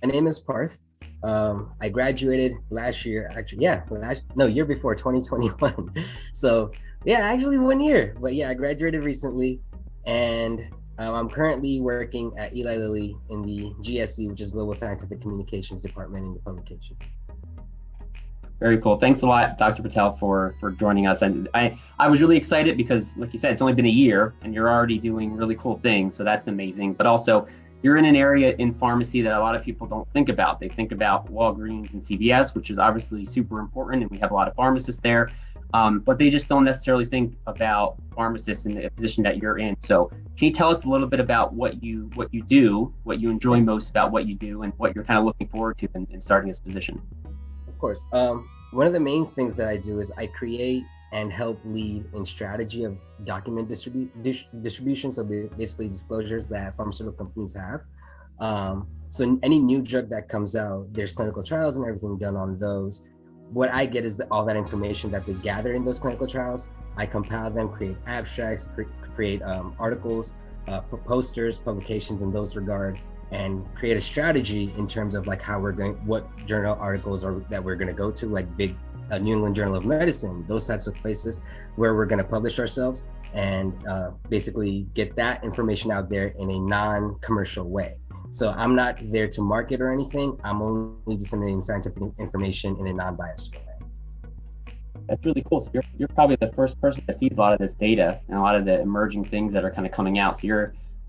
My name is Parth. I graduated last year, actually, yeah, year before 2021. So, yeah, actually 1 year. But yeah, I graduated recently, and I'm currently working at Eli Lilly in the GSC, which is Global Scientific Communications Department in the publications. Very cool. Thanks a lot, Dr. Patel, for joining us. And I was really excited because, like you said, it's only been a year and you're already doing really cool things. So that's amazing. But also, you're in an area in pharmacy that a lot of people don't think about. They think about Walgreens and CVS, which is obviously super important, and we have a lot of pharmacists there. But they just don't necessarily think about pharmacists in the position that you're in. So can you tell us a little bit about what you do, what you enjoy most about what you do, and what you're kind of looking forward to in starting this position? Of course. One of the main things that I do is I create and help lead in strategy of document distribution. So basically disclosures that pharmaceutical companies have. So any new drug that comes out, there's clinical trials and everything done on those. What I get is all that information that they gather in those clinical trials. I compile them, create abstracts, create articles, posters, publications in those regard, and create a strategy in terms of like how we're going, what journal articles are that we're going to go to, like big New England Journal of Medicine, those types of places where we're going to publish ourselves and basically get that information out there in a non-commercial way. So I'm not there to market or anything. I'm only disseminating scientific information in a non-biased way. That's really cool. So you're probably the first person that sees a lot of this data and a lot of the emerging things that are kind of coming out. So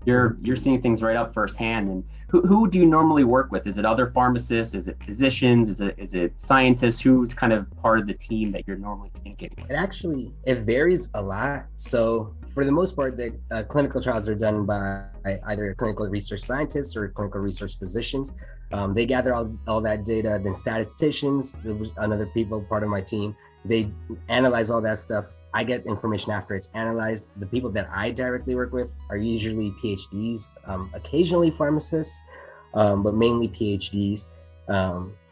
you're seeing things right up firsthand. And who do you normally work with? Is it other pharmacists? Is it physicians? Is it scientists? Who's kind of part of the team that you're normally communicating with? It varies a lot. So for the most part, the clinical trials are done by either clinical research scientists or clinical research physicians. They gather all that data. Then statisticians, another people part of my team, they analyze all that stuff. I get information after it's analyzed. The people that I directly work with are usually PhDs, occasionally pharmacists, but mainly PhDs.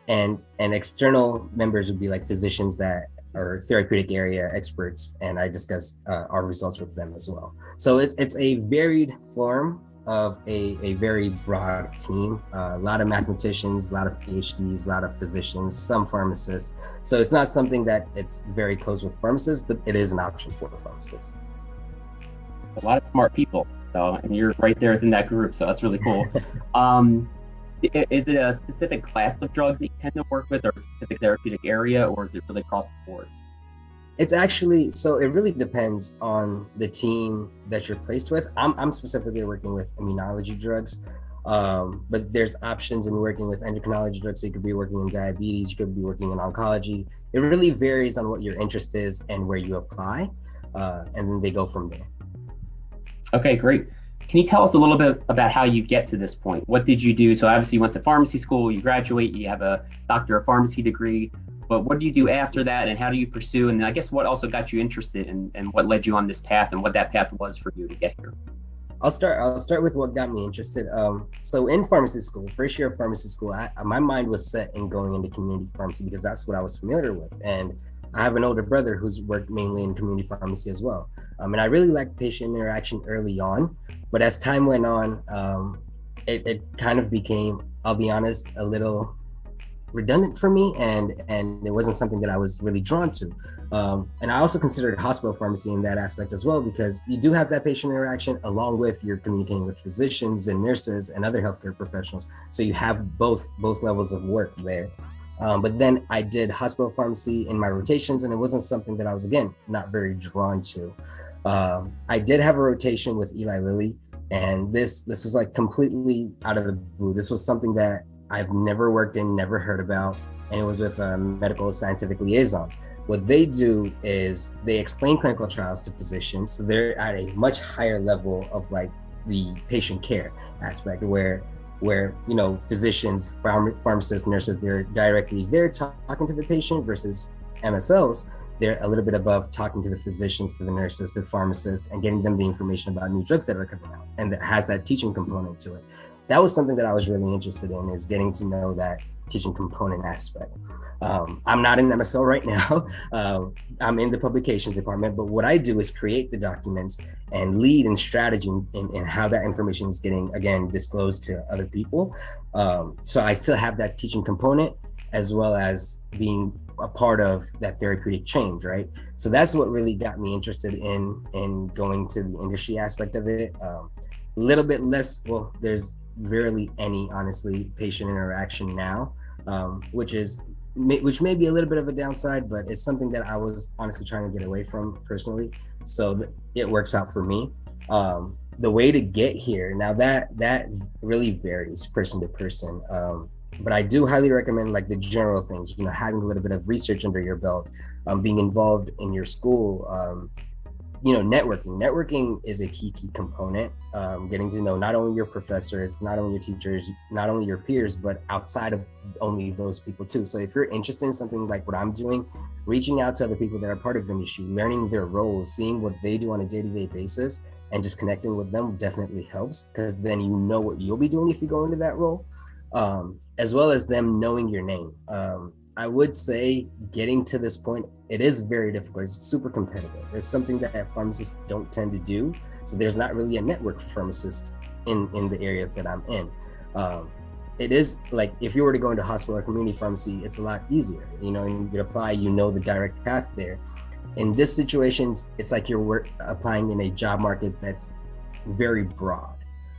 And external members would be like physicians that are therapeutic area experts, and I discuss our results with them as well. So it's a varied form of a very broad team, a lot of mathematicians, a lot of PhDs, a lot of physicians, some pharmacists. So it's not something that it's very close with pharmacists, but it is an option for the pharmacists. A lot of smart people. So, and you're right there within that group. So that's really cool. Is it a specific class of drugs that you tend to work with, or a specific therapeutic area, or is it really across the board? It's actually, so it really depends on the team that you're placed with. I'm specifically working with immunology drugs, but there's options in working with endocrinology drugs. So you could be working in diabetes, you could be working in oncology. It really varies on what your interest is and where you apply, and then they go from there. Okay, great. Can you tell us a little bit about how you get to this point? What did you do? So obviously you went to pharmacy school, you graduate, you have a doctor of pharmacy degree, but what do you do after that, and how do you pursue? And I guess what also got you interested and what led you on this path, and what that path was for you to get here? I'll start with what got me interested. So in pharmacy school, first year of pharmacy school, my mind was set in going into community pharmacy because that's what I was familiar with. And I have an older brother who's worked mainly in community pharmacy as well. And I really liked patient interaction early on, but as time went on, it kind of became, I'll be honest, a little redundant for me, and it wasn't something that I was really drawn to. And I also considered hospital pharmacy in that aspect as well, because you do have that patient interaction along with you're communicating with physicians and nurses and other healthcare professionals. So you have both levels of work there. But then I did hospital pharmacy in my rotations, and it wasn't something that I was, again, not very drawn to. I did have a rotation with Eli Lilly, and this was like completely out of the blue. This was something that I've never worked in, never heard about, and it was with medical scientific liaisons. What they do is they explain clinical trials to physicians. So they're at a much higher level of like the patient care aspect, where physicians, pharmacists, nurses, they're directly there talking to the patient, versus MSLs, they're a little bit above talking to the physicians, to the nurses, to the pharmacists, and getting them the information about new drugs that are coming out, and that has that teaching component to it. That was something that I was really interested in, is getting to know that teaching component aspect. I'm not in MSL right now. I'm in the publications department, but what I do is create the documents and lead in strategy in how that information is getting, again, disclosed to other people. So I still have that teaching component as well as being a part of that therapeutic change, right? So that's what really got me interested in going to the industry aspect of it. A little bit less, well, there's rarely any, honestly, patient interaction now, which may be a little bit of a downside, but it's something that I was honestly trying to get away from personally. So it works out for me. The way to get here, now that really varies person to person. But I do highly recommend like the general things, having a little bit of research under your belt, being involved in your school, networking is a key component. Getting to know not only your professors, not only your teachers, not only your peers, but outside of only those people too. So if you're interested in something like what I'm doing, reaching out to other people that are part of the industry, learning their roles, seeing what they do on a day-to-day basis, and just connecting with them definitely helps, because then you know what you'll be doing if you go into that role, as well as them knowing your name. I would say getting to this point, it is very difficult. It's super competitive. It's something that pharmacists don't tend to do. So there's not really a network for pharmacists in the areas that I'm in. It is like, if you were to go into hospital or community pharmacy, it's a lot easier, and you apply, the direct path there. In this situation, it's like you're applying in a job market that's very broad.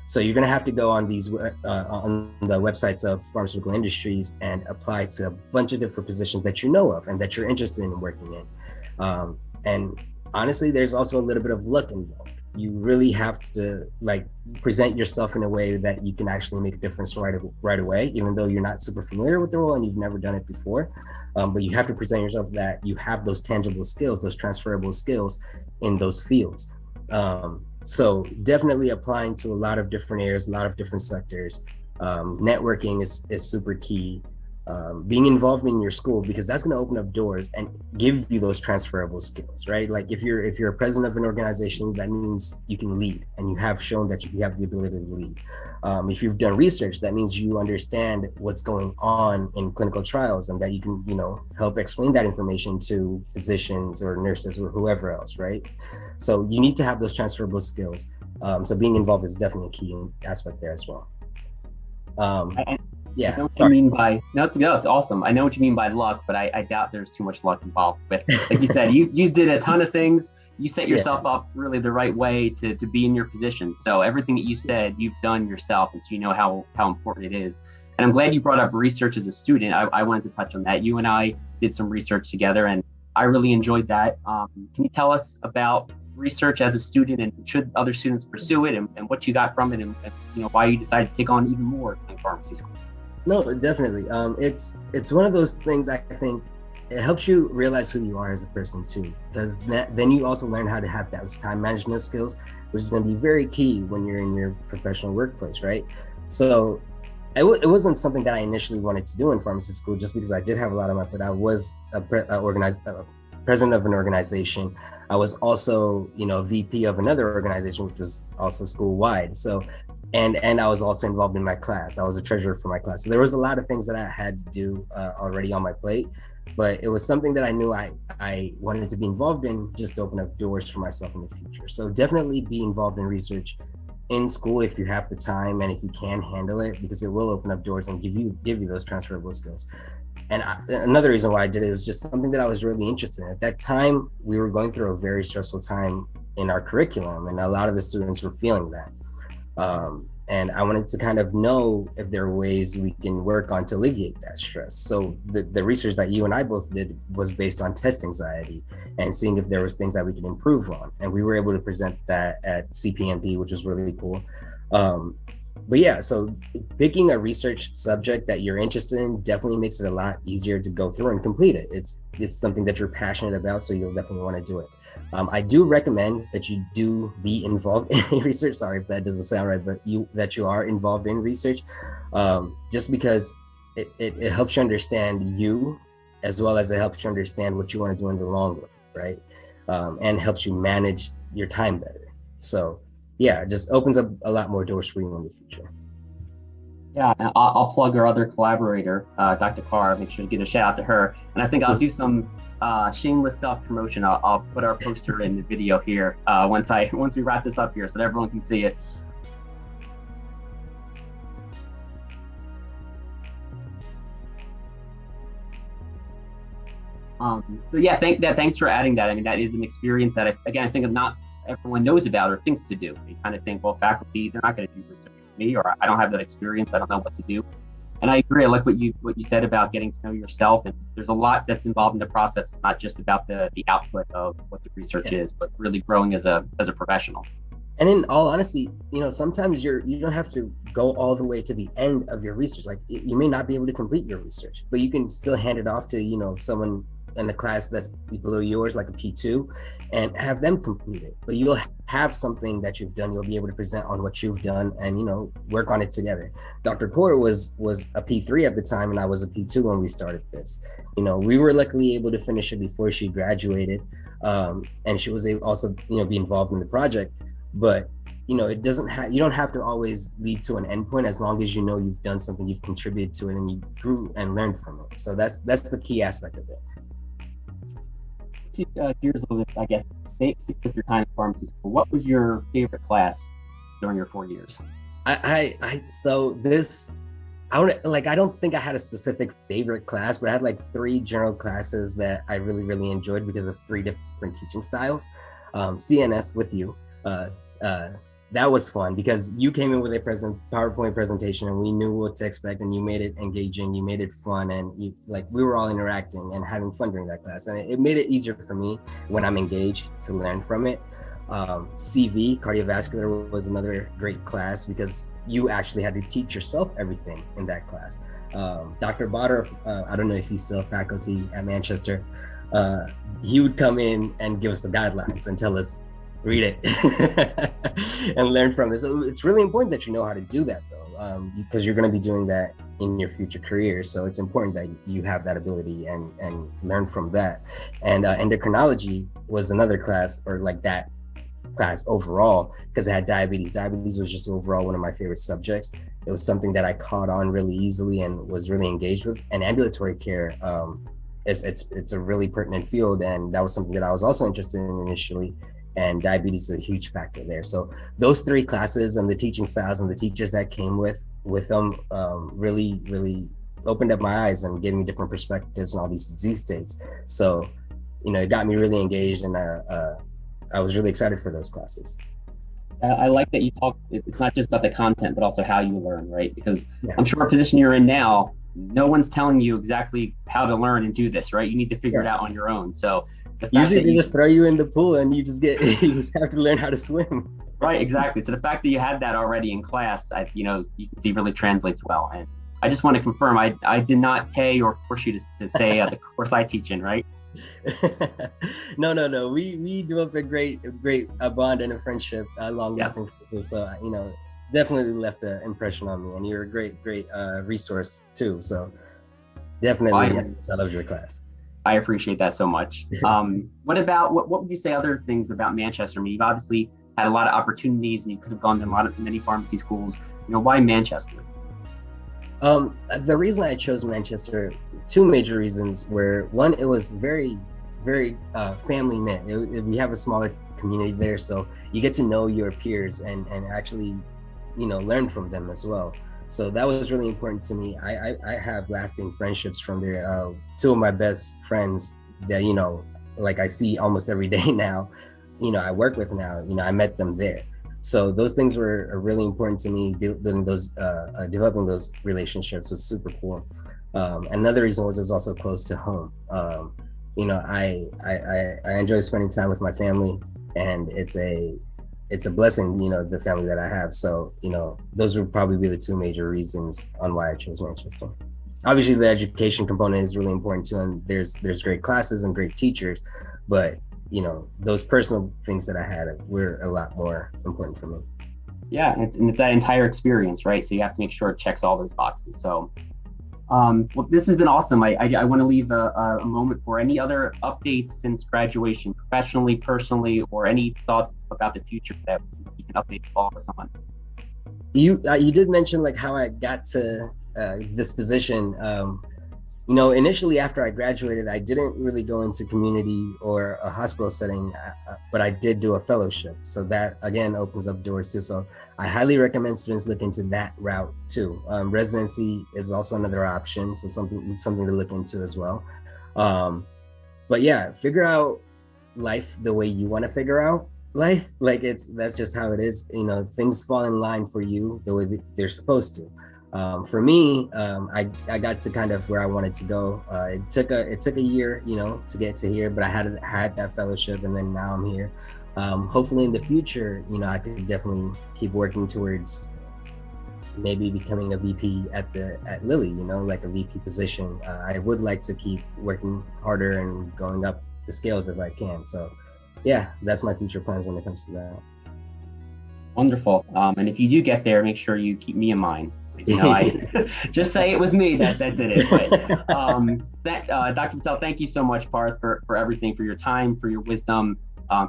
So you're going to have to go on these on the websites of pharmaceutical industries and apply to a bunch of different positions that you know of and that you're interested in working in. And honestly, there's also a little bit of luck involved. You really have to present yourself in a way that you can actually make a difference right away, even though you're not super familiar with the role and you've never done it before. But you have to present yourself that you have those tangible skills, those transferable skills in those fields. So definitely applying to a lot of different areas, a lot of different sectors. Networking is super key. Being involved in your school, because that's going to open up doors and give you those transferable skills, right? Like if you're a president of an organization, that means you can lead, and you have shown that you have the ability to lead. If you've done research, that means you understand what's going on in clinical trials, and that you can, help explain that information to physicians or nurses or whoever else, right? So you need to have those transferable skills. So being involved is definitely a key aspect there as well. Yeah. I know what you mean by, no, it's awesome. I know what you mean by luck, but I doubt there's too much luck involved. But like you said, you did a ton of things. You set yourself up really the right way to be in your position. So everything that you said, you've done yourself, and so you know how important it is. And I'm glad you brought up research as a student. I wanted to touch on that. You and I did some research together, and I really enjoyed that. Can you tell us about research as a student, and should other students pursue it, and what you got from it, and why you decided to take on even more in pharmacy school? No, definitely. It's one of those things, I think it helps you realize who you are as a person too, because then you also learn how to have those time management skills, which is going to be very key when you're in your professional workplace, right? So it wasn't something that I initially wanted to do in pharmacy school, just because I did have a lot on my plate. I was a president of an organization. I was also, VP of another organization, which was also school-wide. So, and I was also involved in my class. I was a treasurer for my class. So there was a lot of things that I had to do already on my plate, but it was something that I knew I wanted to be involved in, just to open up doors for myself in the future. So definitely be involved in research in school if you have the time and if you can handle it, because it will open up doors and give you those transferable skills. And another reason why I did it was just something that I was really interested in. At that time, we were going through a very stressful time in our curriculum, and a lot of the students were feeling that. And I wanted to kind of know if there are ways we can work on to alleviate that stress. So the research that you and I both did was based on test anxiety and seeing if there was things that we could improve on. And we were able to present that at CPMD, which was really cool. But yeah, so picking a research subject that you're interested in definitely makes it a lot easier to go through and complete it. It's something that you're passionate about, so you'll definitely want to do it. I do recommend that you do be involved in research. Sorry if that doesn't sound right, but that you are involved in research, just because it helps you understand you, as well as it helps you understand what you want to do in the long run, right? And helps you manage your time better. So yeah, it just opens up a lot more doors for you in the future. Yeah, and I'll plug our other collaborator, Dr. Carr. Make sure to give a shout out to her. And I think I'll do some shameless self promotion. I'll put our poster in the video here once we wrap this up here, so that everyone can see it. So yeah, thanks for adding that. I mean, that is an experience that I think of not everyone knows about or thinks to do. They kind of think, well, faculty, they're not going to do research with me, or I don't have that experience. I don't know what to do. And I agree. I like what you said about getting to know yourself. And there's a lot that's involved in the process. It's not just about the output of what the research is, but really growing as a professional. And in all honesty, sometimes you don't have to go all the way to the end of your research. Like you may not be able to complete your research, but you can still hand it off to, someone in the class that's below yours, like a P2, and have them complete it. But you'll have something that you've done. You'll be able to present on what you've done and, work on it together. Dr. Core was a P3 at the time, and I was a P2 when we started this. We were luckily able to finish it before she graduated. And she was able also, be involved in the project. But it doesn't have, you don't have to always lead to an endpoint, as long as you've done something, you've contributed to it, and you grew and learned from it. So that's the key aspect of it. Gears a little bit, I guess. Stick with your time in pharmacy school. What was your favorite class during your 4 years? I don't think I had a specific favorite class, but I had like 3 general classes that I really, really enjoyed because of 3 different teaching styles. CNS with you. That was fun because you came in with a PowerPoint presentation, and we knew what to expect, and you made it engaging, you made it fun, and we were all interacting and having fun during that class. And it made it easier for me when I'm engaged to learn from it. CV, cardiovascular, was another great class because you actually had to teach yourself everything in that class. Dr. Botter, I don't know if he's still faculty at Manchester, he would come in and give us the guidelines and tell us, read it and learn from it. So it's really important that you know how to do that, though, because you're going to be doing that in your future career. So it's important that you have that ability and learn from that. And endocrinology was another class, or like that class overall, because I had diabetes. Diabetes was just overall one of my favorite subjects. It was something that I caught on really easily and was really engaged with. And ambulatory care, it's a really pertinent field, and that was something that I was also interested in initially. And diabetes is a huge factor there. So those 3 classes and the teaching styles and the teachers that came with them really, really opened up my eyes and gave me different perspectives on all these disease states. So, it got me really engaged, and I was really excited for those classes. I like that you talk, it's not just about the content, but also how you learn, right? Because I'm sure a position you're in now, no one's telling you exactly how to learn and do this, right? You need to figure it out on your own. So usually they just throw you in the pool and you just have to learn how to swim. Right, exactly. So the fact that you had that already in class, you can see really translates well. And I just want to confirm, I did not pay or force you to say the course I teach in, right? No. We developed a great bond and a friendship, long lasting. Yes. So definitely left an impression on me, and you're a great resource too. So definitely, I loved your class. I appreciate that so much. What would you say other things about Manchester? I mean, you've obviously had a lot of opportunities, and you could have gone to many pharmacy schools. Why Manchester? The reason I chose Manchester, 2 major reasons were, one, it was very, very family knit. We have a smaller community there, so you get to know your peers and actually, learn from them as well. So that was really important to me. I have lasting friendships from there. 2 of my best friends that, I see almost every day now, I work with now, I met them there. So those things were really important to me. Developing those relationships was super cool. Another reason was it was also close to home. I enjoy spending time with my family, and it's a blessing, the family that I have. So, those would probably be the 2 major reasons on why I chose Manchester. Obviously, the education component is really important too, and there's great classes and great teachers, but those personal things that I had were a lot more important for me. Yeah, and it's that entire experience, right? So you have to make sure it checks all those boxes. So, well, this has been awesome. I want to leave a moment for any other updates since graduation, professionally, personally, or any thoughts about the future that you can update all of us on. You did mention like how I got to this position. You know, initially after I graduated, I didn't really go into community or a hospital setting, but I did do a fellowship. So that again opens up doors too. So I highly recommend students look into that route too. Residency is also another option, so something to look into as well. Um, but yeah, figure out life the way you want to figure out life. Like that's just how it is. You know, things fall in line for you the way they're supposed to. For me, I got to kind of where I wanted to go. It took a year, you know, to get to here, but I had that fellowship, and then now I'm here. Hopefully, in the future, you know, I could definitely keep working towards maybe becoming a VP at Lilly, you know, like a VP position. I would like to keep working harder and going up the scales as I can. So, yeah, that's my future plans when it comes to that. Wonderful. And if you do get there, make sure you keep me in mind. You know, I just say it was me that did it. But Dr. Patel, thank you so much, Parth, for everything, for your time, for your wisdom,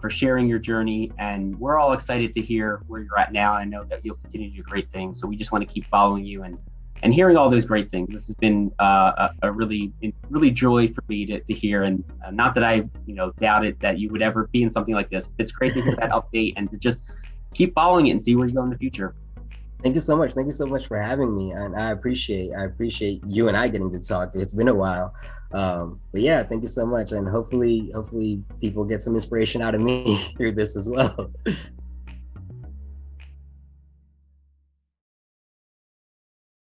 for sharing your journey. And we're all excited to hear where you're at now. I know that you'll continue to do great things. So we just want to keep following you and hearing all those great things. This has been a really joy for me to hear. And not that I, you know, doubted that you would ever be in something like this. It's great to hear that update and to just keep following it and see where you go in the future. Thank you so much. Thank you so much for having me, and I appreciate you and I getting to talk. It's been a while, but yeah, thank you so much, and hopefully people get some inspiration out of me through this as well.